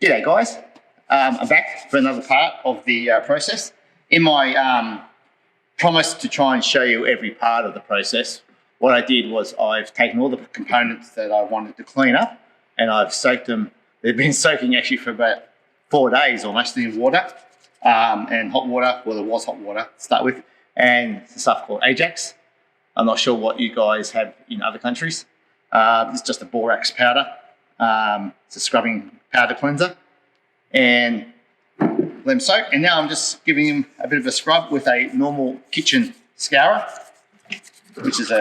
G'day guys, I'm back for another part of the process. In my promise to try and show you every part of the process, what I did was I've taken all the components that I wanted to clean up and I've soaked them. They've been soaking actually for about 4 days almost in water and hot water. Well, there was hot water to start with, and some stuff called Ajax. I'm not sure what you guys have in other countries. It's just a borax powder. It's a scrubbing powder cleanser, and let them soak. And now I'm just giving them a bit of a scrub with a normal kitchen scourer, which is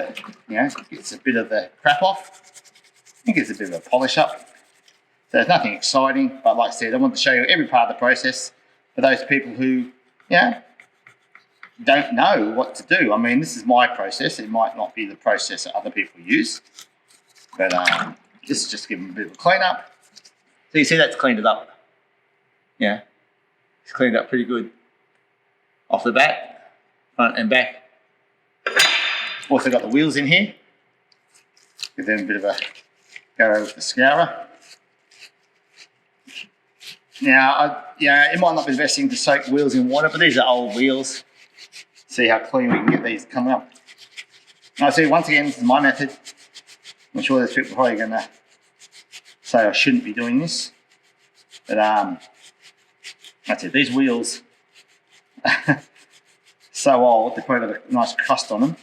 gets a bit of the crap off. I think it's a bit of a polish up. So there's nothing exciting, but like I said, I want to show you every part of the process for those people who, don't know what to do. I mean, this is my process. It might not be the process that other people use, but this is just giving a bit of a clean up. So you see that's cleaned it up. Yeah, it's cleaned up pretty good off the bat, front and back. Also got the wheels in here. Give them a bit of a go with the scourer. Now, it might not be the best thing to soak wheels in water, but these are old wheels. See how clean we can get these coming up. Now, see, once again, this is my method. I'm sure there's people probably going to say I shouldn't be doing this, but that's it. These wheels so old, they probably got a nice crust on them,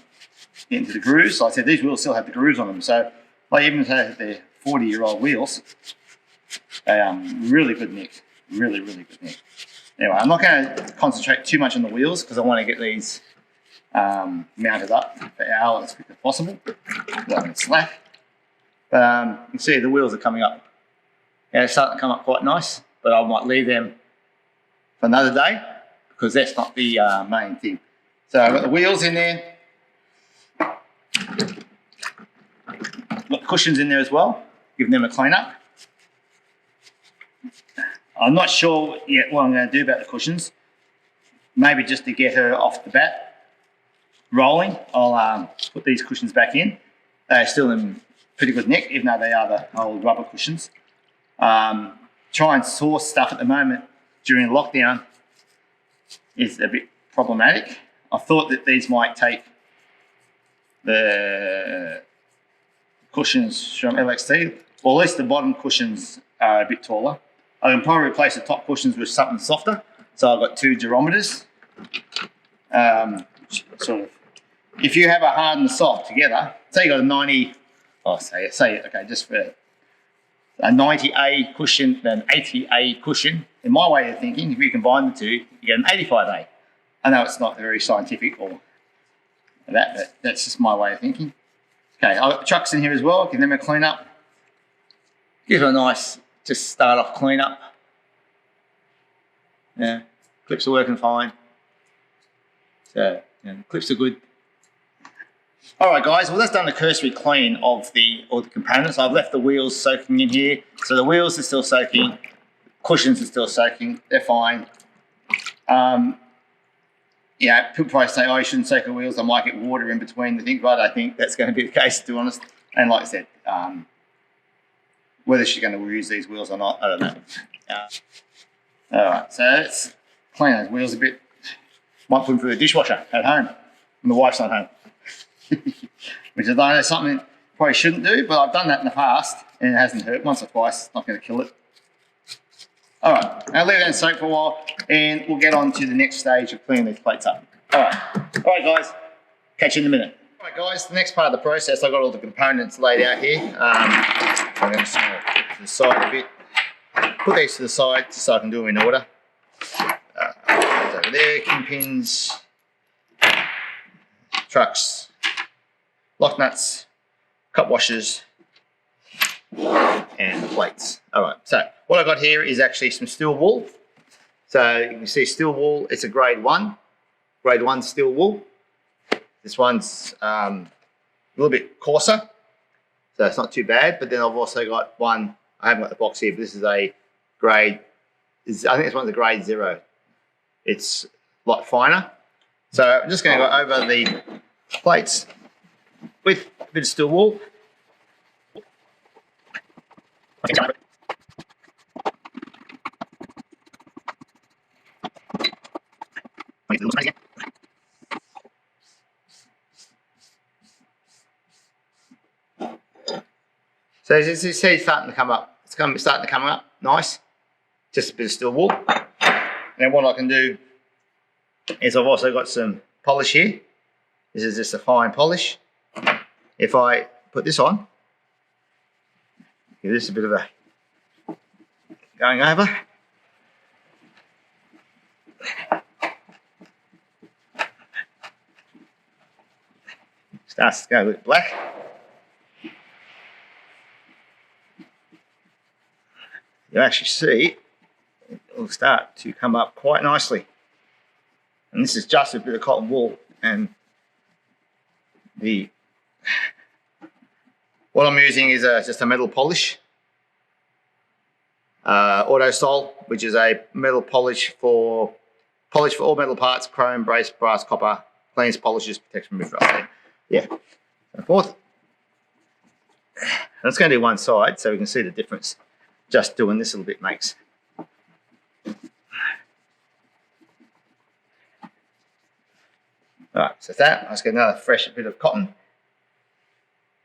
get into the grooves. Like I said, these wheels still have the grooves on them, so like even if they're 40-year-old wheels, they really good nick, really good nick. Anyway, I'm not going to concentrate too much on the wheels because I want to get these mounted up for hour as quick as possible. Without slack. But you can see the wheels are coming up. Yeah, they're starting to come up quite nice, but I might leave them for another day because that's not the main thing. So I've got the wheels in there. Got cushions in there as well, giving them a clean up. I'm not sure yet what I'm going to do about the cushions. Maybe just to get her off the bat rolling, I'll put these cushions back in. They're still in pretty good nick, even though they are the old rubber cushions. Try and source stuff at the moment during lockdown is a bit problematic. I thought that these might take the cushions from LXT, or at least the bottom cushions are a bit taller. I can probably replace the top cushions with something softer. So I've got 2 durometers. Sort of, if you have a hard and a soft together, say you got a 90, just for a 90A cushion and an 80A cushion, in my way of thinking, if you combine the two, you get an 85A. I know it's not very scientific or that, but that's just my way of thinking. Okay, I've got the trucks in here as well, give them a clean up. Give it a nice, just start off clean up. Yeah, clips are working fine. So, clips are good. All right, guys, well, that's done the cursory clean of all the components. I've left the wheels soaking in here. So the wheels are still soaking, cushions are still soaking, they're fine. People probably say, oh, you shouldn't soak the wheels, I might get water in between the things, but I think that's going to be the case, to be honest. And like I said, whether she's going to use these wheels or not, I don't know. All right, so let's clean those wheels a bit. Might put them through the dishwasher at home when the wife's not home. Which I know something probably shouldn't do, but I've done that in the past and it hasn't hurt. Once or twice, it's not going to kill it. All right, I'll leave that in soak for a while and we'll get on to the next stage of cleaning these plates up. All right, guys, catch you in a minute. All right, guys, the next part of the process, I've got all the components laid out here. I'm just going to put to the side a bit. Put these to the side so I can do them in order. Over there, kingpins, trucks, lock nuts, cup washers, and the plates. All right, so what I've got here is actually some steel wool. So you can see steel wool, it's a grade 1 steel wool. This one's a little bit coarser, so it's not too bad. But then I've also got one, I haven't got the box here, but this is a grade, I think this one's a grade 0. It's a lot finer. So I'm just going to go over the plates with a bit of steel wool. So as you see, it's starting to come up. It's starting to come up nice. Just a bit of steel wool. And then what I can do is I've also got some polish here. This is just a fine polish. If I put this on, give this a bit of a going over. Starts to go a bit black. You actually see it will start to come up quite nicely. And this is just a bit of cotton wool, and what I'm using is just a metal polish, auto style, which is a metal polish for all metal parts: chrome, brass, copper, cleans, polishes, protects from rust. Yeah, so forth. And it's going to do one side so we can see the difference. Just doing this little bit makes. Alright, so that, let's get another fresh bit of cotton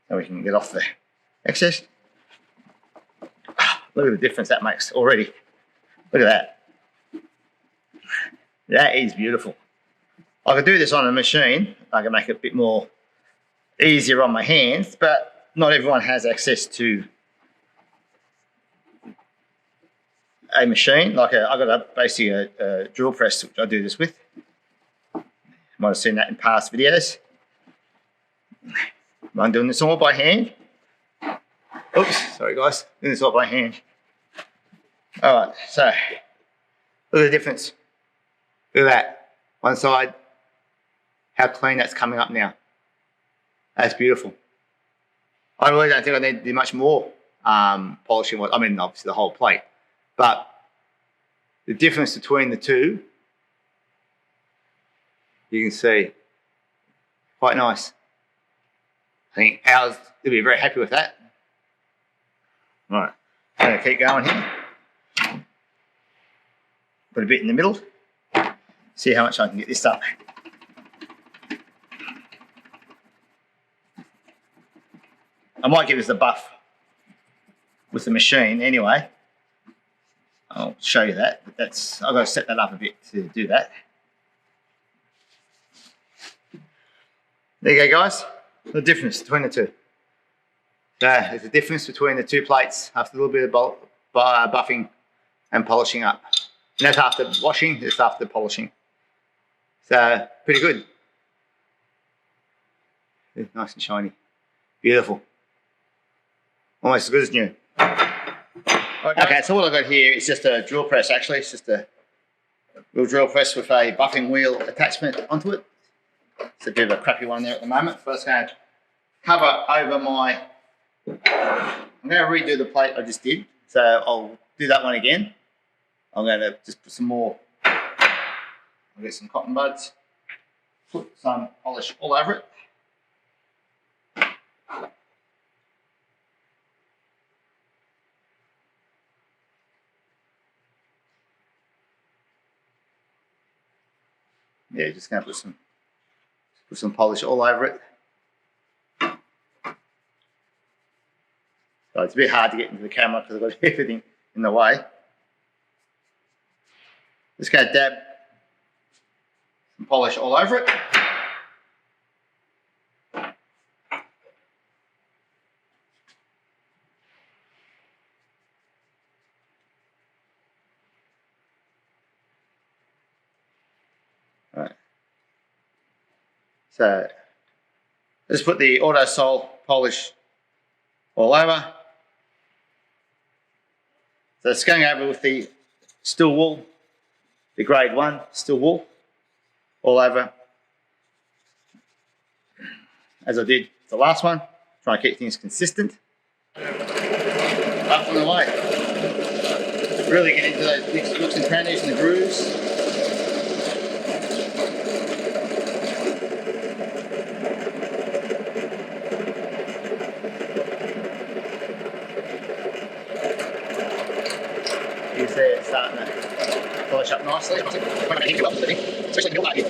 so we can get off the excess. Look at the difference that makes already. Look at that. That is beautiful. I could do this on a machine. I can make it a bit more easier on my hands, but not everyone has access to a machine. Like I've got basically a drill press which I do this with. You might have seen that in past videos. I'm doing this all by hand. Oops, sorry guys, doing this all by hand. Alright, so look at the difference. Look at that. One side, how clean that's coming up now. That's beautiful. I really don't think I need to do much more polishing. I mean, obviously the whole plate. But the difference between the two, you can see, quite nice. I think ours will be very happy with that. Right, I'm going to keep going here. Put a bit in the middle. See how much I can get this up. I might give this a buff with the machine anyway. I'll show you that, but I've got to set that up a bit to do that. There you go, guys. The difference between the two. There's a difference between the two plates after a little bit of buffing and polishing up. And that's after washing, that's after polishing. So, pretty good. Nice and shiny. Beautiful. Almost as good as new. Okay, so what I've got here is just a drill press actually. It's just a real drill press with a buffing wheel attachment onto it. It's a bit of a crappy one there at the moment. But I'm going to cover over my... I'm going to redo the plate I just did. So I'll do that one again. I'm going to just put some more... I'll get some cotton buds. Put some polish all over it. Yeah, just going to put some polish all over it. So it's a bit hard to get into the camera because I've got everything in the way. Just going to dab some polish all over it. Right. So just put the auto sol polish all over. So it's going over with the steel wool, the grade 1 steel wool, all over, as I did the last one. Try and keep things consistent. Up and away. Really get into those big nooks and crannies and the grooves. You see it starting to polish up nicely. Especially the middle part here.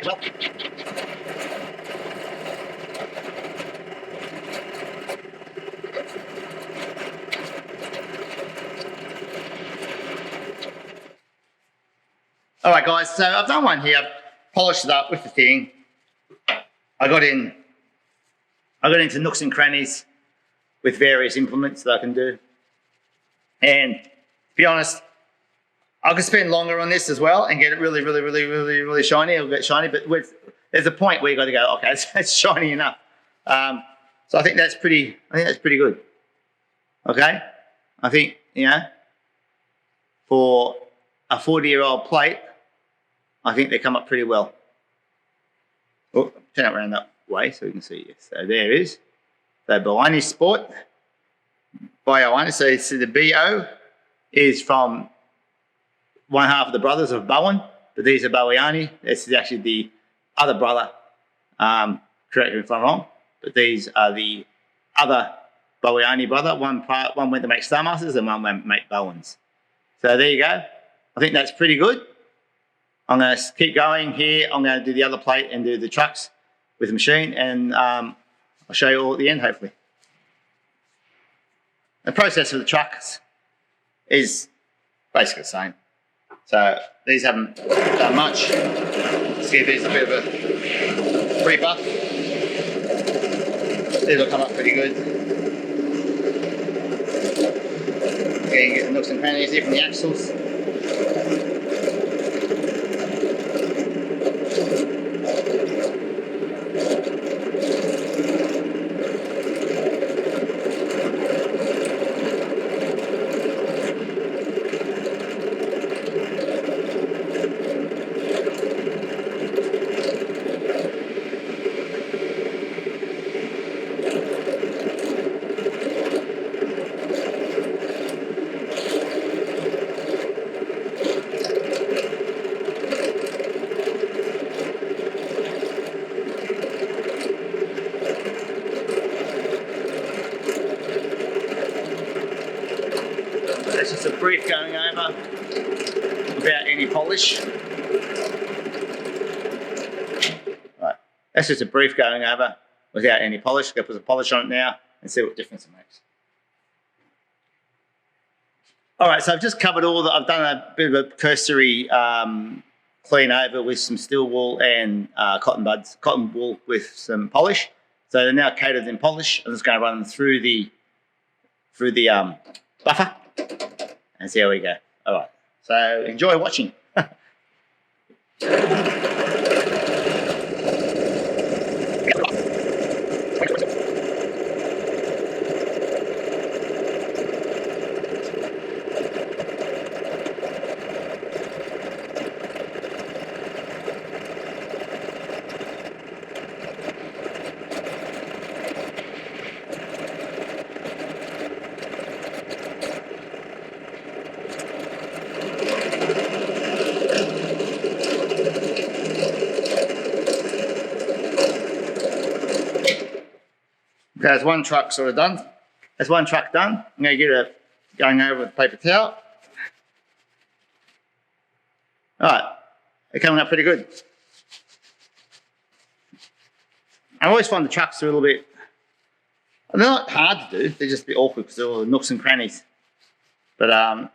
well. All right, guys, so I've done one here, polished it up with the thing. I got into nooks and crannies with various implements that I can do. And to be honest, I could spend longer on this as well and get it really shiny. It'll get shiny, but there's a point where you got to go, okay, it's shiny enough. So I think that's pretty good. Okay, I think for a 40-year-old plate, I think they come up pretty well. Oh, turn it around that way so we can see. Yes, so there it is. So Bowani Sport by Ioana. So the BO is from one half of the brothers of Bowen, but these are Bowiani. This is actually the other brother. Correct me if I'm wrong, but these are the other Bowiani brother. One went to make Star Masters and one went to make Bowens. So there you go. I think that's pretty good. I'm going to keep going here. I'm going to do the other plate and do the trucks with the machine, and I'll show you all at the end, hopefully. The process for the trucks is basically the same. So these haven't done much. See, there's a bit of a creeper. These will come up pretty good. Again, get the nooks and crannies here from the axles. That's just a brief going over without any polish. Right, that's just a brief going over without any polish. Go put some polish on it now and see what difference it makes. All right, so I've just covered I've done a bit of a cursory clean over with some steel wool and cotton wool with some polish. So they're now coated in polish. I'm just going to run them through the buffer and see how we go. All right, so enjoy watching. There's one truck sort of done. There's one truck done. I'm going to get it going over with a paper towel. All right, they're coming up pretty good. I always find the trucks are a little bit, they're not hard to do, they're just a bit awkward because they're all the nooks and crannies. But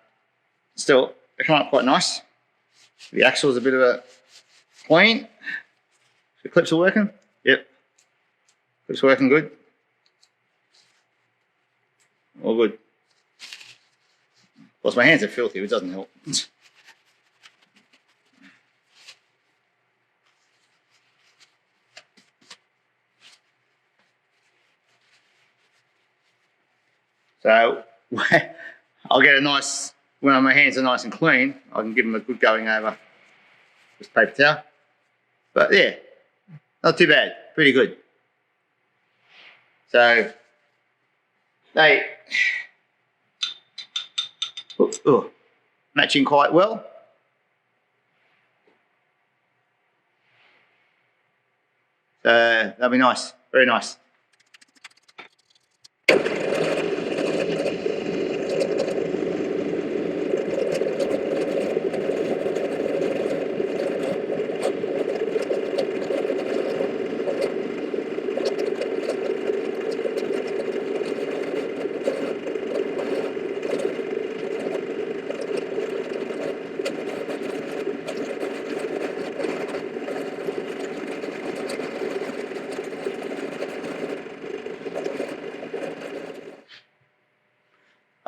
still, they come up quite nice. The axle's a bit of a clean. The clips are working? Yep. Clips are working good. All good. Of course, my hands are filthy, which doesn't help. So I'll get a nice, when my hands are nice and clean, I can give them a good going over this paper towel. But yeah, not too bad, pretty good. So they matching quite well. So that'll be nice, very nice.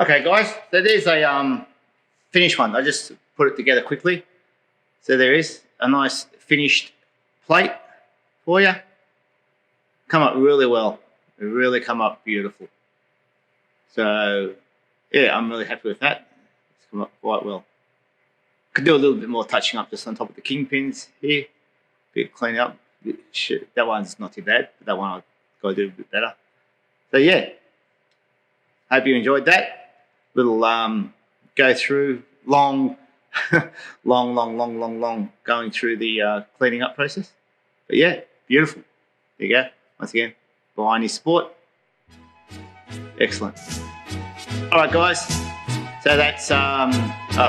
Okay, guys, so there's a finished one. I just put it together quickly. So there is a nice finished plate for you. Come up really well. It really come up beautiful. So yeah, I'm really happy with that. It's come up quite well. Could do a little bit more touching up just on top of the kingpins here. Bit clean up. That one's not too bad, but that one I've got to do a bit better. So yeah, hope you enjoyed that. Little go through long, long going through the cleaning up process. But yeah, beautiful. There you go. Once again, behind your sport. Excellent. All right, guys. So that's I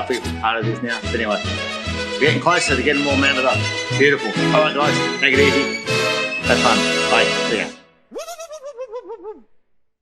forget what part of this now. But anyway, we're getting closer to getting more mounted up. Beautiful. All right, guys. Take it easy. Have fun. Bye. See ya.